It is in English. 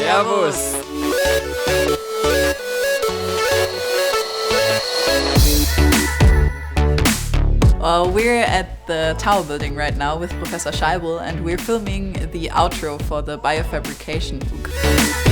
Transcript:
Servus! We're at the Tower building right now with Professor Scheibel, and we're filming the outro for the Biofabrication MOOC.